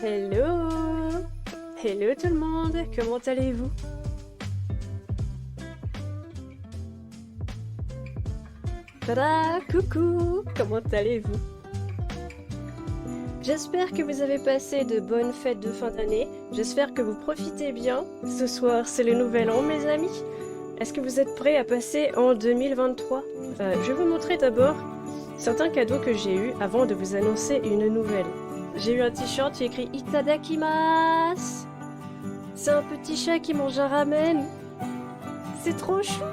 Hello! Hello tout le monde, comment allez-vous? Tada! Coucou! Comment allez-vous? J'espère que vous avez passé de bonnes fêtes de fin d'année. J'espère que vous profitez bien. Ce soir, c'est le nouvel an, mes amis. Est-ce que vous êtes prêts à passer en 2023? Je vais vous montrer d'abord certains cadeaux que j'ai eus avant de vous annoncer une nouvelle. J'ai eu un t-shirt qui est écrit Itadakimasu. C'est un petit chat qui mange un ramen. C'est trop chou!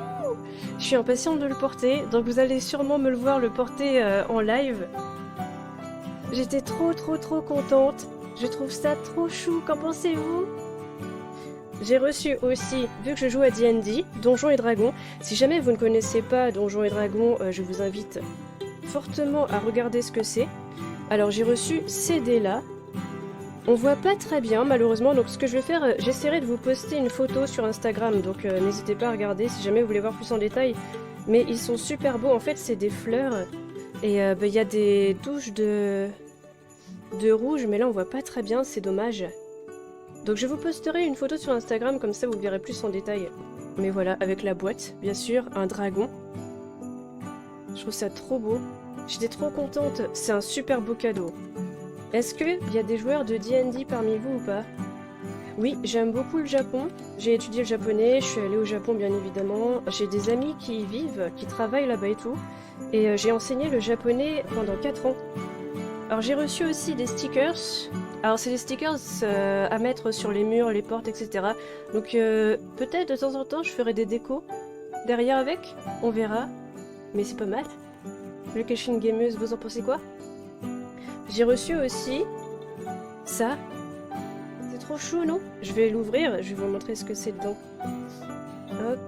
Je suis impatiente de le porter, donc vous allez sûrement me le voir le porter en live. J'étais trop contente. Je trouve ça trop chou, qu'en pensez-vous? J'ai reçu aussi, vu que je joue à D&D, Donjons et Dragons. Si jamais vous ne connaissez pas Donjons et Dragons, je vous invite fortement à regarder ce que c'est. Alors j'ai reçu ces dés-là. On voit pas très bien malheureusement, donc ce que je vais faire, j'essaierai de vous poster une photo sur Instagram, donc n'hésitez pas à regarder si jamais vous voulez voir plus en détail. Mais ils sont super beaux, en fait c'est des fleurs, et il y a des touches de rouge, mais là on voit pas très bien, c'est dommage. Donc je vous posterai une photo sur Instagram, comme ça vous verrez plus en détail. Mais voilà, avec la boîte, bien sûr, un dragon. Je trouve ça trop beau. J'étais trop contente, c'est un super beau cadeau. Est-ce qu'il y a des joueurs de D&D parmi vous ou pas? Oui, j'aime beaucoup le Japon. J'ai étudié le japonais, je suis allée au Japon bien évidemment. J'ai des amis qui y vivent, qui travaillent là-bas et tout. Et j'ai enseigné le japonais pendant 4 ans. Alors j'ai reçu aussi des stickers. Alors c'est des stickers à mettre sur les murs, les portes, etc. Donc peut-être de temps en temps je ferai des décos derrière avec. On verra. Mais c'est pas mal. Location Gameuse, vous en pensez quoi? J'ai reçu aussi ça. C'est trop chou, non? Je vais l'ouvrir, je vais vous montrer ce que c'est dedans. Hop.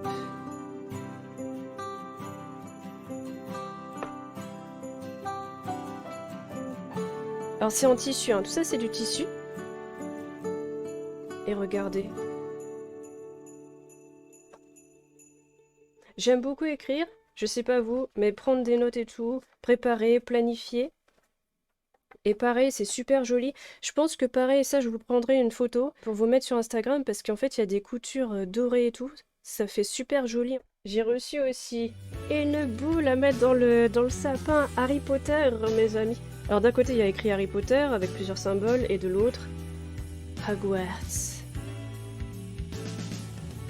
Alors c'est en tissu, hein. Tout ça c'est du tissu. Et regardez. J'aime beaucoup écrire, je sais pas vous, mais prendre des notes et tout, préparer, planifier. Et pareil, c'est super joli. Je pense que pareil, ça, je vous prendrai une photo pour vous mettre sur Instagram parce qu'en fait, il y a des coutures dorées et tout. Ça fait super joli. J'ai reçu aussi une boule à mettre dans le sapin Harry Potter, mes amis. Alors d'un côté, il y a écrit Harry Potter avec plusieurs symboles et de l'autre, Hogwarts.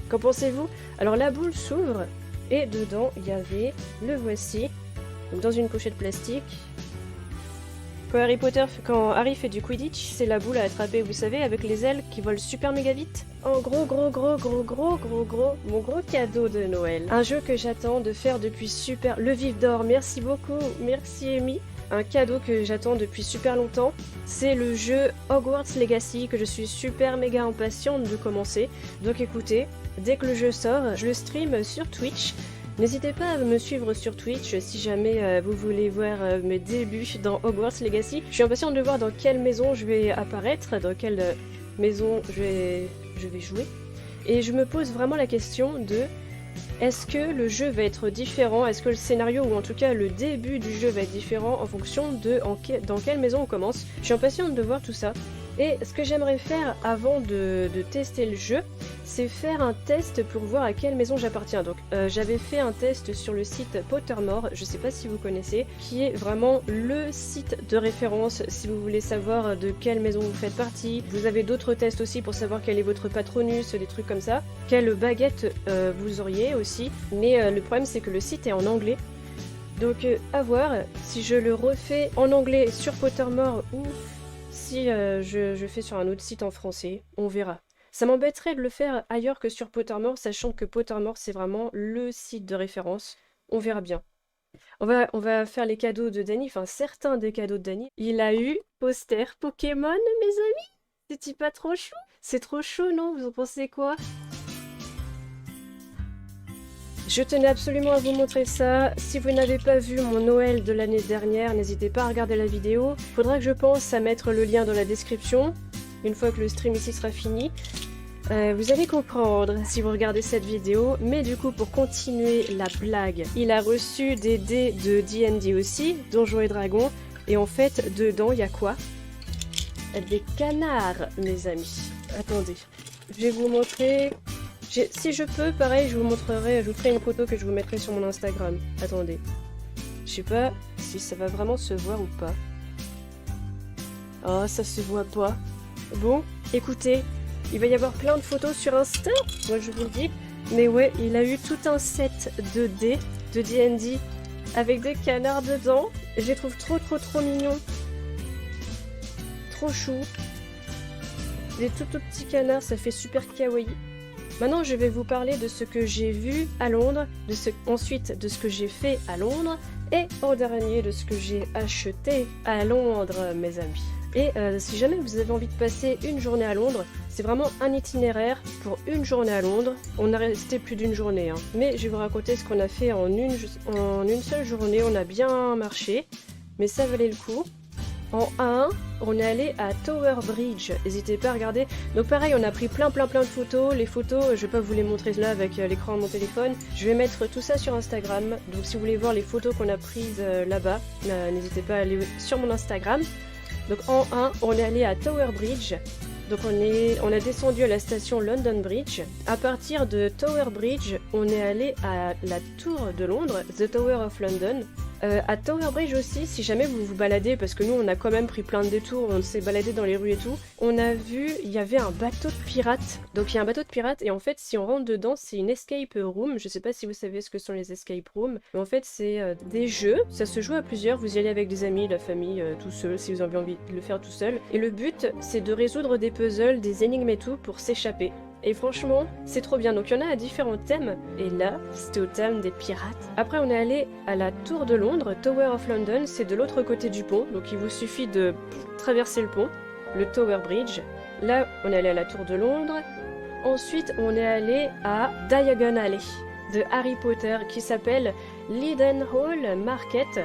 Qu'en pensez-vous? Alors la boule s'ouvre et dedans, il y avait, le voici, donc dans une pochette plastique. Quand Harry fait du Quidditch, c'est la boule à attraper, vous savez, avec les ailes qui volent super méga vite. En gros, mon gros cadeau de Noël. Un jeu que j'attends de faire depuis super... Le Vif d'Or, merci beaucoup, merci Amy. Un cadeau que j'attends depuis super longtemps, c'est le jeu Hogwarts Legacy que je suis super méga impatiente de commencer. Donc écoutez, dès que le jeu sort, je le stream sur Twitch. N'hésitez pas à me suivre sur Twitch si jamais vous voulez voir mes débuts dans Hogwarts Legacy. Je suis impatiente de voir dans quelle maison je vais apparaître, dans quelle maison je vais jouer. Et je me pose vraiment la question de est-ce que le jeu va être différent? Est-ce que le scénario, ou en tout cas le début du jeu va être différent en fonction de dans quelle maison on commence? Je suis impatiente de voir tout ça. Et ce que j'aimerais faire avant de tester le jeu, c'est faire un test pour voir à quelle maison j'appartiens. Donc j'avais fait un test sur le site Pottermore, je sais pas si vous connaissez, qui est vraiment le site de référence si vous voulez savoir de quelle maison vous faites partie. Vous avez d'autres tests aussi pour savoir quel est votre patronus, des trucs comme ça. Quelle baguette vous auriez aussi. Mais le problème c'est que le site est en anglais. Donc à voir si je le refais en anglais sur Pottermore ou si je fais sur un autre site en français, on verra. Ça m'embêterait de le faire ailleurs que sur Pottermore, sachant que Pottermore c'est vraiment le site de référence. On verra bien. On va faire les cadeaux de Dany, enfin certains des cadeaux de Dany. Il a eu poster Pokémon, mes amis. C'est-il pas trop chou? C'est trop chaud, non? Vous en pensez quoi? Je tenais absolument à vous montrer ça. Si vous n'avez pas vu mon Noël de l'année dernière, n'hésitez pas à regarder la vidéo. Faudra que je pense à mettre le lien dans la description, une fois que le stream ici sera fini. Vous allez comprendre si vous regardez cette vidéo, mais du coup pour continuer la blague, il a reçu des dés de D&D aussi, Donjons et Dragons, et en fait dedans il y a quoi? des canards, mes amis. Attendez, je vais vous montrer... Si je peux, pareil, je vous ferai une photo que je vous mettrai sur mon Instagram. Attendez. Je sais pas si ça va vraiment se voir ou pas. Oh, ça se voit pas. Bon, écoutez, il va y avoir plein de photos sur Insta, moi je vous le dis. Mais ouais, il a eu tout un set de dés, de D&D, avec des canards dedans. Je les trouve trop mignons. Trop chou. Des tout petits canards, ça fait super kawaii. Maintenant, je vais vous parler de ce que j'ai vu à Londres, ensuite de ce que j'ai fait à Londres, et en dernier de ce que j'ai acheté à Londres, mes amis. Et si jamais vous avez envie de passer une journée à Londres, c'est vraiment un itinéraire pour une journée à Londres. On a resté plus d'une journée, hein. Mais je vais vous raconter ce qu'on a fait en une seule journée. On a bien marché, mais ça valait le coup. En 1, on est allé à Tower Bridge, n'hésitez pas à regarder. Donc pareil, on a pris plein de photos. Les photos, je vais pas vous les montrer là avec l'écran de mon téléphone. Je vais mettre tout ça sur Instagram. Donc si vous voulez voir les photos qu'on a prises là-bas, n'hésitez pas à aller sur mon Instagram. Donc en 1, on est allé à Tower Bridge. Donc on a descendu à la station London Bridge. À partir de Tower Bridge, on est allé à la tour de Londres, The Tower of London. À Tower Bridge aussi, si jamais vous vous baladez, parce que nous on a quand même pris plein de détours, on s'est baladé dans les rues et tout, on a vu, il y avait un bateau de pirates. Donc il y a un bateau de pirates et en fait si on rentre dedans, c'est une escape room. Je sais pas si vous savez ce que sont les escape rooms, mais en fait c'est des jeux, ça se joue à plusieurs, vous y allez avec des amis, la famille, tout seul, si vous avez envie de le faire tout seul. Et le but c'est de résoudre des puzzles, des énigmes et tout pour s'échapper. Et franchement, c'est trop bien. Donc il y en a à différents thèmes. Et là, c'était au thème des pirates. Après, on est allé à la Tour de Londres, Tower of London. C'est de l'autre côté du pont. Donc il vous suffit de traverser le pont, le Tower Bridge. Là, on est allé à la Tour de Londres. Ensuite, on est allé à Diagon Alley de Harry Potter qui s'appelle Leadenhall Market.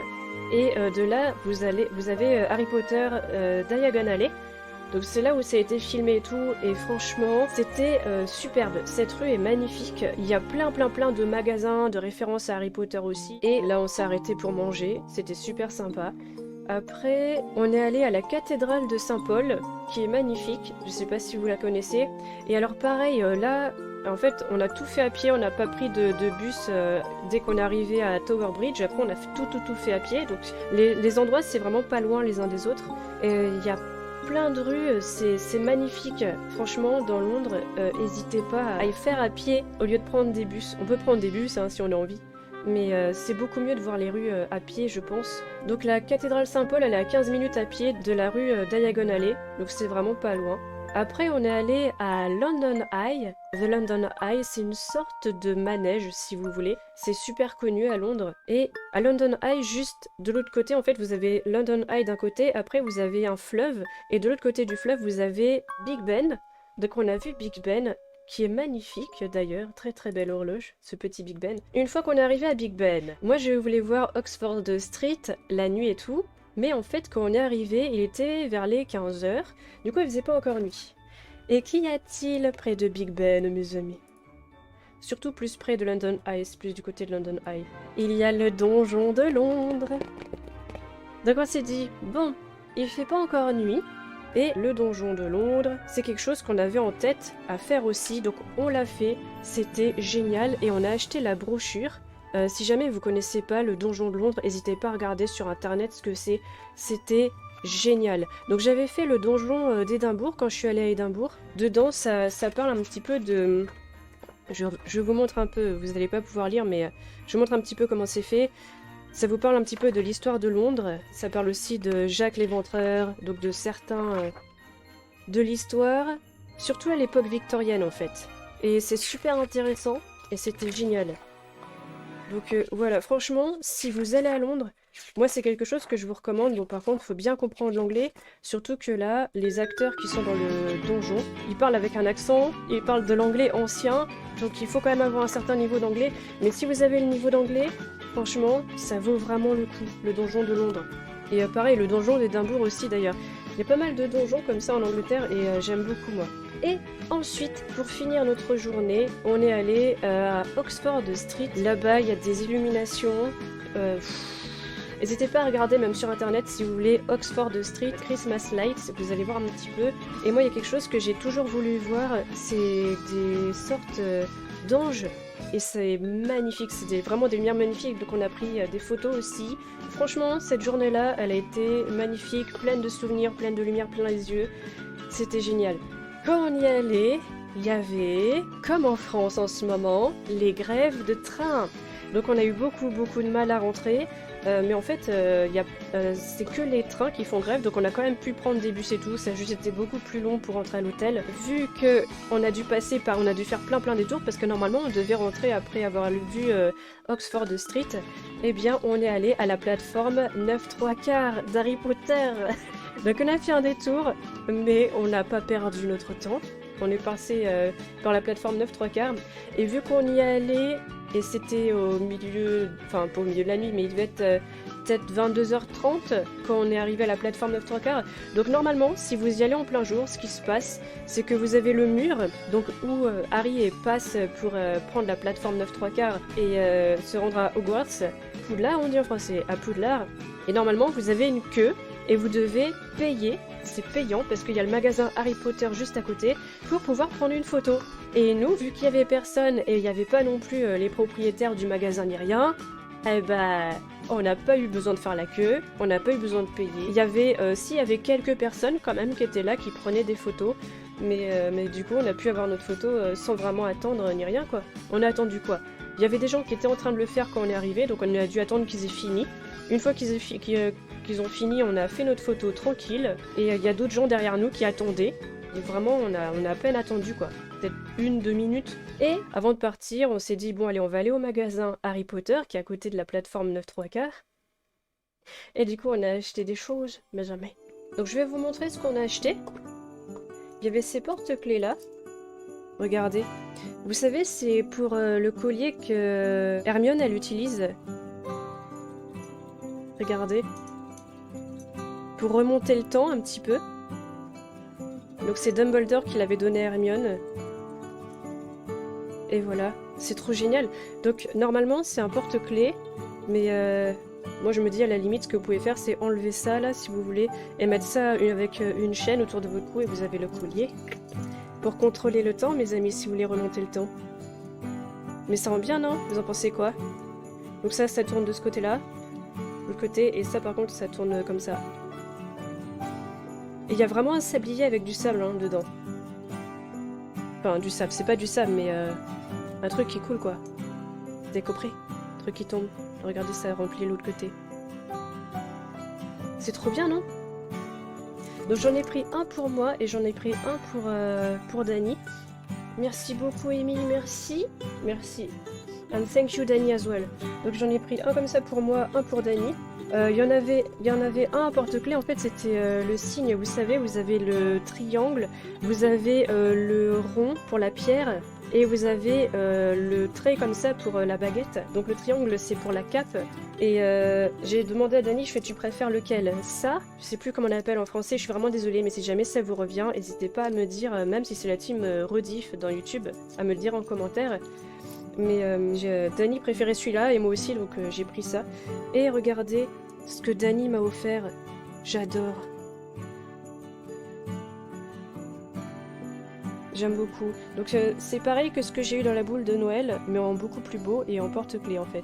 Et de là, vous avez Harry Potter Diagon Alley. Donc c'est là où ça a été filmé et tout, et franchement, c'était superbe. Cette rue est magnifique, il y a plein de magasins, de références à Harry Potter aussi. Et là on s'est arrêté pour manger, c'était super sympa. Après, on est allé à la cathédrale de Saint-Paul, qui est magnifique, je sais pas si vous la connaissez. Et alors pareil, là, en fait, on a tout fait à pied, on n'a pas pris de bus dès qu'on est arrivé à Tower Bridge. Après on a tout fait à pied, donc les endroits c'est vraiment pas loin les uns des autres. Et il y a plein de rues, c'est magnifique. Franchement, dans Londres, n'hésitez pas à y faire à pied au lieu de prendre des bus. On peut prendre des bus hein, si on a envie, mais c'est beaucoup mieux de voir les rues à pied, je pense. Donc la cathédrale Saint-Paul, elle est à 15 minutes à pied de la rue Diagon Alley, donc c'est vraiment pas loin. Après, on est allé à London Eye. The London Eye, c'est une sorte de manège, si vous voulez. C'est super connu à Londres. Et à London Eye, juste de l'autre côté, en fait, vous avez London Eye d'un côté, après vous avez un fleuve, et de l'autre côté du fleuve, vous avez Big Ben. Donc on a vu Big Ben, qui est magnifique d'ailleurs, très belle horloge, ce petit Big Ben. Une fois qu'on est arrivé à Big Ben, moi je voulais voir Oxford Street, la nuit et tout. Mais en fait, quand on est arrivé, il était vers les 15h. Du coup, il faisait pas encore nuit. Et qu'y a-t-il près de Big Ben, mes amis? Surtout plus près de London Eye, plus du côté de London Eye. Il y a le donjon de Londres. Donc on s'est dit, bon, il fait pas encore nuit. Et le donjon de Londres, c'est quelque chose qu'on avait en tête à faire aussi. Donc on l'a fait, c'était génial. Et on a acheté la brochure. Si jamais vous connaissez pas le donjon de Londres, n'hésitez pas à regarder sur internet ce que c'est. C'était génial. Donc j'avais fait le donjon d'Édimbourg quand je suis allée à Édimbourg. Dedans, ça parle un petit peu de... Je vous montre un peu, vous n'allez pas pouvoir lire, mais je vous montre un petit peu comment c'est fait. Ça vous parle un petit peu de l'histoire de Londres. Ça parle aussi de Jacques l'Éventreur, donc de certains... de l'histoire. Surtout à l'époque victorienne, en fait. Et c'est super intéressant, et c'était génial. Donc voilà, franchement, si vous allez à Londres, moi c'est quelque chose que je vous recommande. Bon par contre, il faut bien comprendre l'anglais, surtout que là, les acteurs qui sont dans le donjon, ils parlent avec un accent, ils parlent de l'anglais ancien, donc il faut quand même avoir un certain niveau d'anglais. Mais si vous avez le niveau d'anglais, franchement, ça vaut vraiment le coup, le donjon de Londres. Et pareil, le donjon d'Édimbourg aussi d'ailleurs. Il y a pas mal de donjons comme ça en Angleterre et j'aime beaucoup moi. Et ensuite, pour finir notre journée, on est allé à Oxford Street. Là-bas, il y a des illuminations. N'hésitez pas à regarder même sur internet si vous voulez Oxford Street Christmas Lights, vous allez voir un petit peu. Et moi il y a quelque chose que j'ai toujours voulu voir, c'est des sortes d'anges. Et c'est magnifique, c'était vraiment des lumières magnifiques, donc on a pris des photos aussi. Franchement, cette journée-là, elle a été magnifique, pleine de souvenirs, pleine de lumière plein les yeux. C'était génial. Quand on y allait, il y avait, comme en France en ce moment, les grèves de train. Donc on a eu beaucoup de mal à rentrer, mais en fait c'est que les trains qui font grève, donc on a quand même pu prendre des bus et tout, ça a juste été beaucoup plus long pour rentrer à l'hôtel. Vu que on a dû faire plein des tours, parce que normalement on devait rentrer après avoir vu Oxford Street, eh bien on est allé à la plateforme 9 3/4 d'Harry Potter. Donc on a fait un détour, mais on n'a pas perdu notre temps. On est passé par la plateforme 9 3/4, et vu qu'on y allait, et c'était au milieu, enfin pas au milieu de la nuit, mais il devait être peut-être 22h30 quand on est arrivé à la plateforme 9 3/4. Donc normalement, si vous y allez en plein jour, ce qui se passe, c'est que vous avez le mur, donc où Harry passe pour prendre la plateforme 9 3/4 et se rendre à Hogwarts. Poudlard, on dit en français, à Poudlard. Et normalement, vous avez une queue et vous devez payer. C'est payant parce qu'il y a le magasin Harry Potter juste à côté pour pouvoir prendre une photo. Et nous, vu qu'il y avait personne et il n'y avait pas non plus les propriétaires du magasin ni rien, eh ben, on n'a pas eu besoin de faire la queue, on n'a pas eu besoin de payer. Il y avait quelques personnes quand même qui étaient là, qui prenaient des photos, mais du coup on a pu avoir notre photo sans vraiment attendre ni rien quoi. On a attendu quoi? Il y avait des gens qui étaient en train de le faire quand on est arrivé, donc on a dû attendre qu'ils aient fini. Une fois qu'ils ont fini, on a fait notre photo tranquille, et il y a d'autres gens derrière nous qui attendaient. Et vraiment, on a à peine attendu quoi, peut-être 1-2 minutes. Et avant de partir, on s'est dit bon allez, on va aller au magasin Harry Potter qui est à côté de la plateforme 9 3/4. Et du coup, on a acheté des choses, mais jamais. Donc je vais vous montrer ce qu'on a acheté. Il y avait ces porte-clés là. Regardez. Vous savez, c'est pour le collier que Hermione elle utilise. Regardez. Pour remonter le temps un petit peu. Donc c'est Dumbledore qui l'avait donné à Hermione. Et voilà, c'est trop génial. Donc normalement c'est un porte-clés, mais moi je me dis à la limite ce que vous pouvez faire c'est enlever ça là si vous voulez et mettre ça avec une chaîne autour de votre cou et vous avez le collier. Pour contrôler le temps mes amis si vous voulez remonter le temps. Mais ça rend bien non? Vous en pensez quoi? Donc ça tourne de ce côté là, de l'autre côté, et ça par contre ça tourne comme ça. Et il y a vraiment un sablier avec du sable hein, dedans. Enfin, du sable, c'est pas du sable, mais un truc qui coule quoi. Vous avez compris? Un truc qui tombe. Regardez, ça remplit l'autre côté. C'est trop bien, non? Donc j'en ai pris un pour moi et j'en ai pris un pour Dani. Merci beaucoup, Amy, merci. Merci. And thank you, Dani, as well. Donc j'en ai pris un comme ça pour moi, un pour Dani. Il y en avait un à porte-clés, en fait c'était le signe, vous savez, vous avez le triangle, vous avez le rond pour la pierre, et vous avez le trait comme ça pour la baguette. Donc le triangle c'est pour la cape, et j'ai demandé à Dani, je fais tu préfères lequel? Ça, je sais plus comment on l'appelle en français, je suis vraiment désolée, mais si jamais ça vous revient, n'hésitez pas à me dire, même si c'est la team Rediff dans YouTube, à me le dire en commentaire. Mais Dani préférait celui-là et moi aussi, donc j'ai pris ça. Et regardez ce que Dani m'a offert. J'adore. J'aime beaucoup. Donc c'est pareil que ce que j'ai eu dans la boule de Noël, mais en beaucoup plus beau et en porte-clés en fait.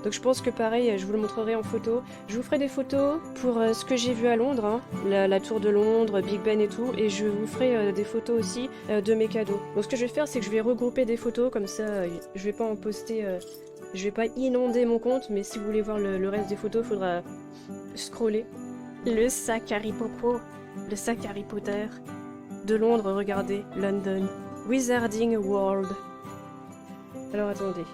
Donc je pense que pareil, je vous le montrerai en photo. Je vous ferai des photos pour ce que j'ai vu à Londres, hein, la tour de Londres, Big Ben et tout, et je vous ferai des photos aussi de mes cadeaux. Donc ce que je vais faire, c'est que je vais regrouper des photos, comme ça je vais pas en poster, je vais pas inonder mon compte, mais si vous voulez voir le reste des photos, il faudra scroller. Le sac Harry Potter, le sac Harry Potter de Londres, regardez, London, Wizarding World. Alors attendez.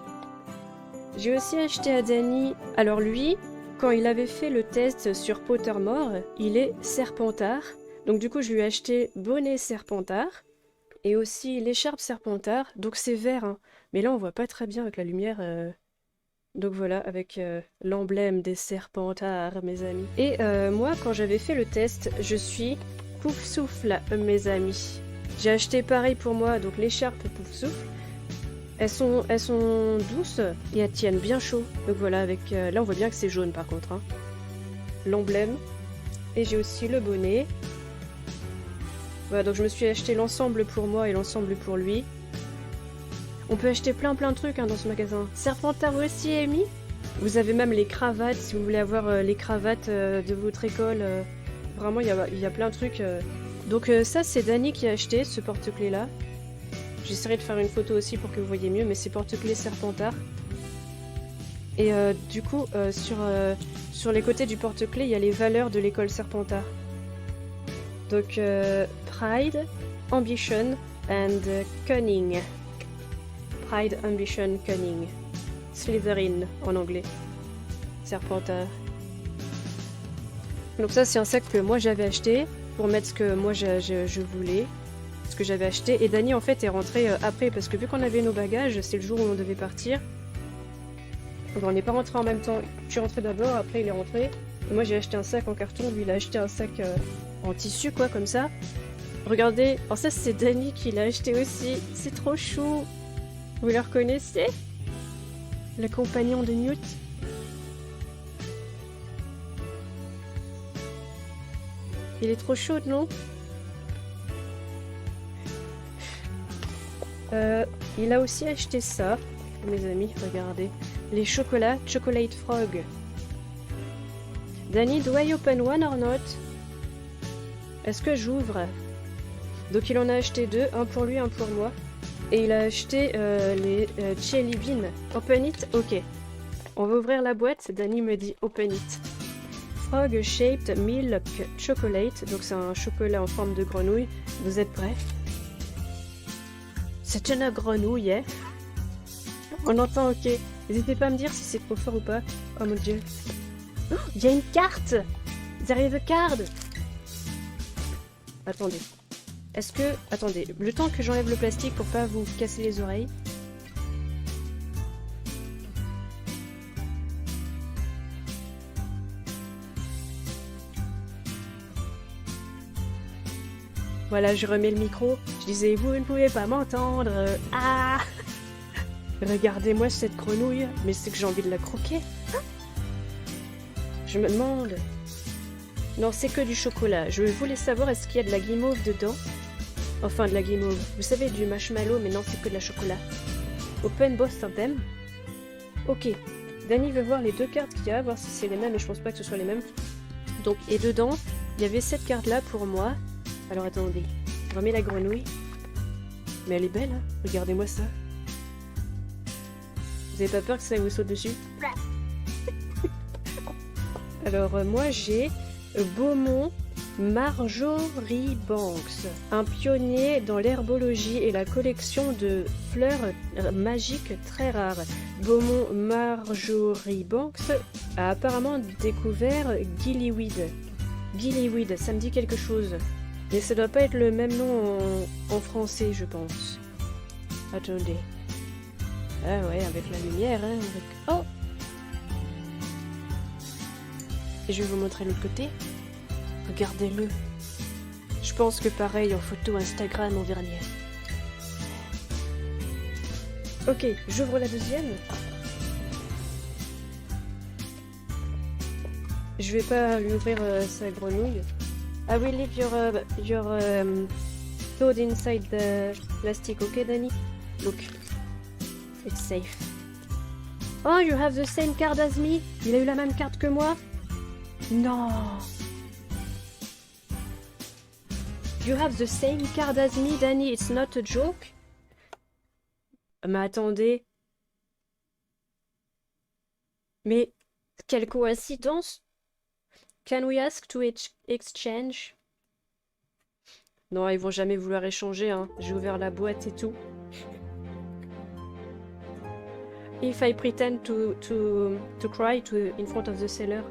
J'ai aussi acheté à Dani, alors lui, quand il avait fait le test sur Pottermore, il est Serpentard. Donc du coup je lui ai acheté bonnet Serpentard et aussi l'écharpe Serpentard, donc c'est vert, hein. Mais là on voit pas très bien avec la lumière. Donc voilà, avec l'emblème des Serpentards, mes amis. Et moi quand j'avais fait le test, je suis Poufsouffle, mes amis. J'ai acheté pareil pour moi, donc l'écharpe Poufsouffle. Elles sont douces et elles tiennent bien chaud. Donc voilà, avec là on voit bien que c'est jaune par contre. Hein. L'emblème. Et j'ai aussi le bonnet. Voilà, donc je me suis acheté l'ensemble pour moi et l'ensemble pour lui. On peut acheter plein de trucs hein, dans ce magasin. Serpentard aussi, Amy. Vous avez même les cravates, si vous voulez avoir les cravates de votre école. Vraiment, il y a plein de trucs. Donc ça, c'est Dani qui a acheté ce porte-clés là. J'essaierai de faire une photo aussi pour que vous voyez mieux, mais c'est porte-clés Serpentard. Et du coup, sur les côtés du porte-clés, il y a les valeurs de l'école Serpentard. Donc, Pride, Ambition and Cunning. Pride, Ambition, Cunning. Slytherin en anglais. Serpentard. Donc ça, c'est un sac que moi j'avais acheté pour mettre ce que moi je voulais. Ce que j'avais acheté. Et Dani, en fait, est rentré après parce que vu qu'on avait nos bagages, c'est le jour où on devait partir. Donc on n'est pas rentré en même temps. Je suis rentrée d'abord, après il est rentré. Et moi j'ai acheté un sac en carton, lui il a acheté un sac en tissu quoi comme ça. Regardez, alors ça c'est Dani qui l'a acheté aussi. C'est trop chou. Vous le reconnaissez? Le compagnon de Newt. Il est trop chaud, non? Il a aussi acheté ça. Mes amis, regardez. Les chocolats, Chocolate Frog. Danny, do I open one or not? Est-ce que j'ouvre? Donc il en a acheté deux, un pour lui, un pour moi. Et il a acheté les Jelly Bean. Open it? Ok. On va ouvrir la boîte, Danny me dit open it. Frog Shaped Milk Chocolate. Donc c'est un chocolat en forme de grenouille. Vous êtes prêts? C'est une grenouille, hein? On entend, ok. N'hésitez pas à me dire si c'est trop fort ou pas. Oh mon dieu. Oh, il y a une carte! There is a card! Attendez. Est-ce que... Attendez. Le temps que j'enlève le plastique pour pas vous casser les oreilles. Voilà, je remets le micro. Je disais, vous ne pouvez pas m'entendre. Ah! Regardez-moi cette grenouille, mais c'est que j'ai envie de la croquer. Je me demande... Non, c'est que du chocolat. Je voulais savoir, est-ce qu'il y a de la guimauve dedans? Enfin, de la guimauve. Vous savez, du marshmallow, mais non, c'est que de la chocolat. Open both of them. Ok. Danny veut voir les deux cartes qu'il y a, voir si c'est les mêmes, et je pense pas que ce soit les mêmes. Donc, et dedans, il y avait cette carte-là pour moi. Alors, attendez. Je remets la grenouille. Mais elle est belle, hein? Regardez-moi ça. Vous avez pas peur que ça vous saute dessus? Alors, moi, j'ai Beaumont Marjorie Banks, un pionnier dans l'herbologie et la collection de fleurs magiques très rares. Beaumont Marjorie Banks a apparemment découvert Gillyweed. Gillyweed, ça me dit quelque chose. Mais ça doit pas être le même nom en français, je pense. Attendez. Ah ouais, avec la lumière, hein. Oh! Et je vais vous montrer l'autre côté. Regardez-le. Je pense que pareil en photo Instagram on verra mieux. Ok, j'ouvre la deuxième. Je vais pas lui ouvrir sa grenouille. I will leave your toad inside the plastic, okay, Danny? Look, it's safe. Oh, you have the same card as me. Il a eu la même carte que moi. Non. You have the same card as me, Danny. It's not a joke. Mais attendez. Mais quelle coïncidence. Can we ask to exchange? Non, ils vont jamais vouloir échanger, hein. J'ai ouvert la boîte et tout. If I pretend to cry in front of the seller.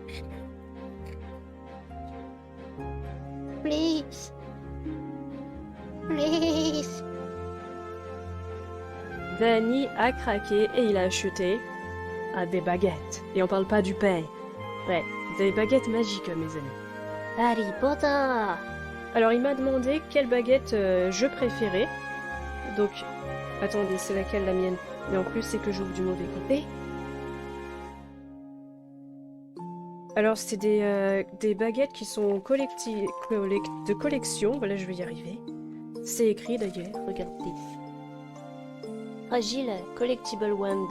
Please. Please. Danny a craqué et il a acheté des baguettes. Et on parle pas du pain. Ouais, des baguettes magiques, mes amis. Harry Potter. Alors, il m'a demandé quelle baguette je préférais. Donc, attendez, c'est laquelle la mienne? Mais en plus, c'est que j'ouvre du mauvais côté. Alors, c'est des baguettes qui sont de collection. Voilà, je vais y arriver. C'est écrit d'ailleurs, regardez. Fragile Collectible Wand.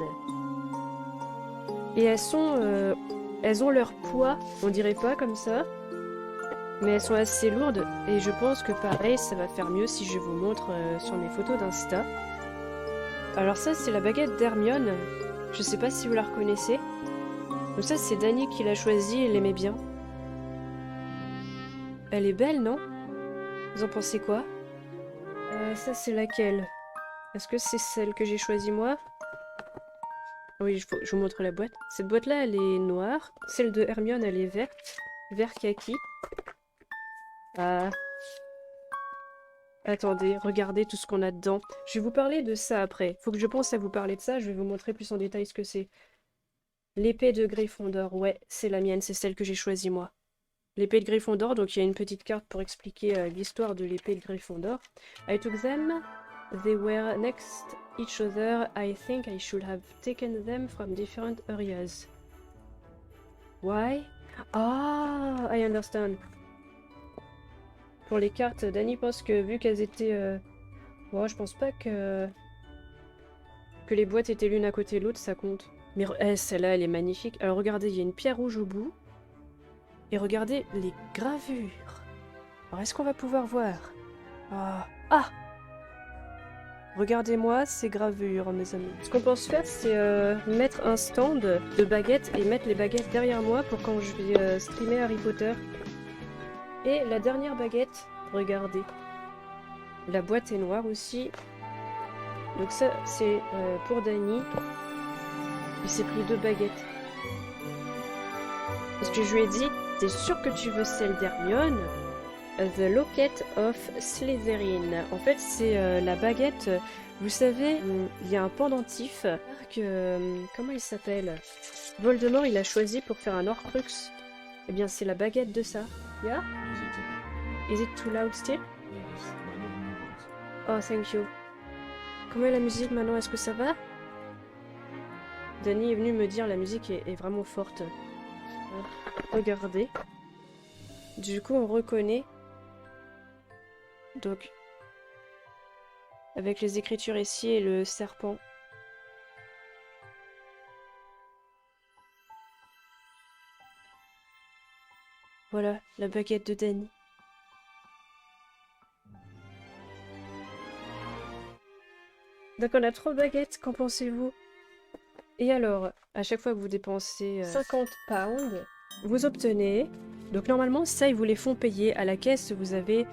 Et elles ont leur poids, on dirait pas comme ça. Mais elles sont assez lourdes. Et je pense que pareil, ça va faire mieux si je vous montre sur mes photos d'Insta. Alors ça, c'est la baguette d'Hermione. Je sais pas si vous la reconnaissez. Donc ça, c'est Dani qui l'a choisie, elle l'aimait bien. Elle est belle, non? Vous en pensez quoi? Ça, c'est laquelle? Est-ce que c'est celle que j'ai choisie moi? Oui, je vous montre la boîte. Cette boîte-là, elle est noire. Celle de Hermione, elle est verte. Vert kaki. Ah. Attendez, regardez tout ce qu'on a dedans. Je vais vous parler de ça après. Faut que je pense à vous parler de ça. Je vais vous montrer plus en détail ce que c'est. L'épée de Gryffondor. Ouais, c'est la mienne. C'est celle que j'ai choisie moi. L'épée de Gryffondor. Donc il y a une petite carte pour expliquer l'histoire de l'épée de Gryffondor. I took them. They were next each other. I think I should have taken them from different areas. Why? Ah, I understand. Pour les cartes, Dani pense que vu qu'elles étaient... Bon, je pense pas que les boîtes étaient l'une à côté de l'autre, ça compte. Mais celle-là, elle est magnifique. Alors regardez, il y a une pierre rouge au bout. Et regardez les gravures. Alors est-ce qu'on va pouvoir voir? Ah! Regardez-moi ces gravures, mes amis. Ce qu'on pense faire, c'est mettre un stand de baguettes et mettre les baguettes derrière moi pour quand je vais streamer Harry Potter. Et la dernière baguette, regardez. La boîte est noire aussi. Donc ça, c'est pour Dani. Il s'est pris 2 baguettes. Parce que je lui ai dit, t'es sûr que tu veux celle d'Hermione? The Locket of Slytherin. En fait, c'est la baguette. Vous savez, il y a un pendentif que... comment il s'appelle? Voldemort, il a choisi pour faire un Horcrux. Eh bien, c'est la baguette de ça. Yeah? Is it too loud still? Oh, thank you. Comment est la musique maintenant? Est-ce que ça va? Dani est venu me dire la musique est vraiment forte. Regardez. Du coup, on reconnaît. Donc, avec les écritures ici et le serpent. Voilà, la baguette de Dani. Donc on a 3 baguettes, qu'en pensez-vous? Et alors, à chaque fois que vous dépensez 50 pounds, vous obtenez... Donc normalement, ça, ils vous les font payer. À la caisse, vous avez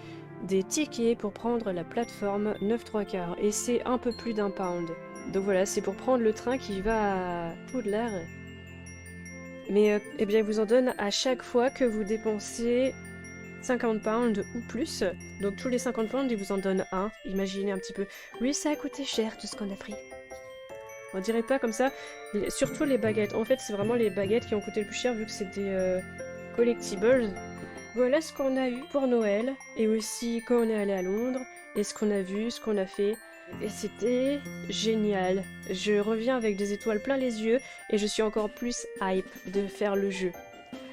des tickets pour prendre la plateforme 9/3. Et c'est un peu plus d'1 pound. Donc voilà, c'est pour prendre le train qui va à Poudlard. Mais eh bien, ils vous en donnent à chaque fois que vous dépensez 50 pounds ou plus. Donc tous les 50 pounds, ils vous en donnent un. Imaginez un petit peu. Oui, ça a coûté cher tout ce qu'on a pris. On dirait pas comme ça. Surtout les baguettes. En fait, c'est vraiment les baguettes qui ont coûté le plus cher vu que c'est des collectibles. Voilà ce qu'on a eu pour Noël. Et aussi quand on est allé à Londres. Et ce qu'on a vu, ce qu'on a fait. Et c'était génial. Je reviens avec des étoiles plein les yeux. Et je suis encore plus hype de faire le jeu.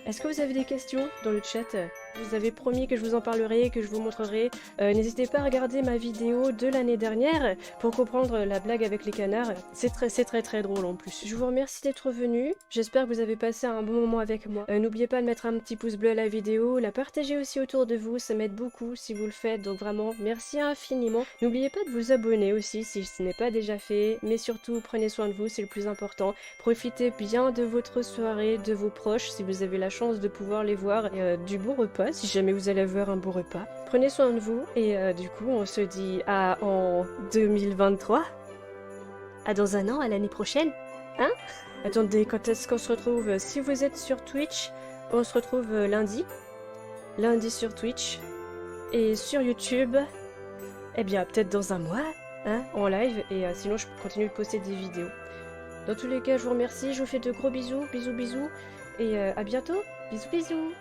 Est-ce que vous avez des questions dans le chat? Je vous avais promis que je vous en parlerai, que je vous montrerai. N'hésitez pas à regarder ma vidéo de l'année dernière pour comprendre la blague avec les canards. C'est très drôle en plus. Je vous remercie d'être venu. J'espère que vous avez passé un bon moment avec moi. N'oubliez pas de mettre un petit pouce bleu à la vidéo, la partager aussi autour de vous, ça m'aide beaucoup si vous le faites. Donc vraiment, merci infiniment. N'oubliez pas de vous abonner aussi si ce n'est pas déjà fait. Mais surtout, prenez soin de vous, c'est le plus important. Profitez bien de votre soirée, de vos proches, si vous avez la chance de pouvoir les voir, et du bon repas, si jamais vous allez avoir un bon repas. Prenez soin de vous, et du coup, on se dit en 2023. À dans un an, à l'année prochaine. Hein? Attendez, quand est-ce qu'on se retrouve? Si vous êtes sur Twitch, on se retrouve lundi. Lundi sur Twitch. Et sur YouTube, eh bien, peut-être dans un mois, hein, en live. Et sinon, je continue de poster des vidéos. Dans tous les cas, je vous remercie. Je vous fais de gros bisous. Bisous, bisous. Et à bientôt. Bisous, bisous.